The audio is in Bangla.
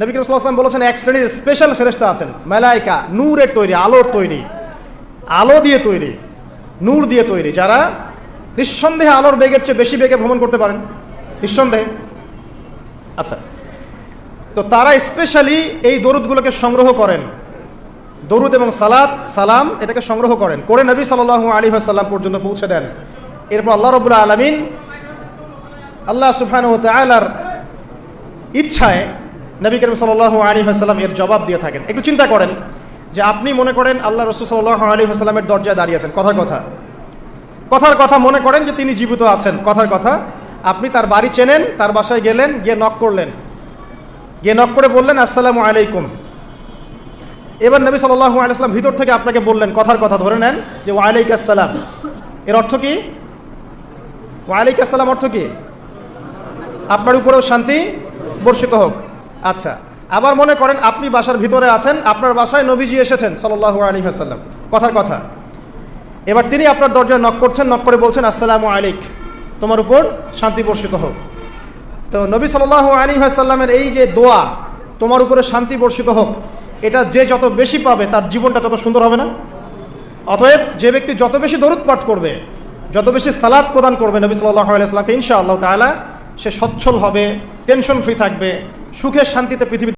নবী করিম সাল্লাল্লাহু আলাইহি ওয়াসাল্লাম বলেছেন এক শ্রেণীর স্পেশাল ফেরেশতা আছেন, মালায়েকা, নূরের তৈরি, আলোর তৈরি, আলো দিয়ে তৈরি, নূর দিয়ে তৈরি, যারা নিঃসন্দেহে আলোর বেগের চেয়ে বেশি বেগে ভ্রমণ করতে পারেন, নিঃসন্দেহে। আচ্ছা, তো তারা স্পেশালি এই দরুদগুলোকে সংগ্রহ করেন, দরুদ এবং সালাম এটাকে সংগ্রহ করেন, করে নবী সাল্লাল্লাহু আলাইহি ওয়াসাল্লাম পর্যন্ত পৌঁছে দেন। এরপর আল্লাহ রাব্বুল আলামিন, আল্লাহ সুবহানাহু ওয়া তাআলার ইচ্ছায় নবী করিম সাল্লাল্লাহু আলাইহি ওয়াসাল্লাম এর জবাব দিয়ে থাকেন। একটু চিন্তা করেন যে আপনি মনে করেন আল্লাহ রাসূল সাল্লাল্লাহু আলাইহি ওয়াসাল্লামের দরজায় দাঁড়িয়ে আছেন, কথার কথা মনে করেন যে তিনি জীবিত আছেন, কথার কথা আপনি তার বাড়ি চেনেন, তার বাসায় গেলেন, গিয়ে নক করলেন, গিয়ে নক করে বললেন আসসালামু আলাইকুম। এবার নবী সাল্লাল্লাহু আলাইহি ওয়াসাল্লাম ভিতর থেকে আপনাকে বললেন, কথার কথা ধরে নেন যে ওয়া আলাইকুস সালাম। এর অর্থ কি? ওয়া আলাইকুস সালাম অর্থ কি? আপনার উপরেও শান্তি বর্ষিত হোক। আচ্ছা, আবার মনে করেন আপনি বাসার ভিতরে আছেন, আপনার বাসায় নবীজি এসেছেন সাল্লাল্লাহু আলাইহি ওয়াসাল্লাম, কথার কথা। এবার তিনি আপনার দরজায় নক করছেন, নক করে বলছেন আসসালামু আলাইক, তোমার উপর শান্তি বর্ষিত হোক। তো নবী সাল্লাল্লাহু আলাইহি ওয়াসাল্লামের এই যে দোয়া, তোমার উপরে শান্তি বর্ষিত হোক, এটা যে যত বেশি পাবে তার জীবনটা তত সুন্দর হবে না? অতএব যে ব্যক্তি যত বেশি দরুদ পাঠ করবে, যত বেশি সালাত প্রদান করবে নবী সাল্লাল্লাহু আলাইহি ওয়াসাল্লামকে, ইনশাআল্লাহ তাআলা সে সচ্ছল হবে, টেনশন ফ্রি থাকবে, সুখে শান্তিতে পৃথিবী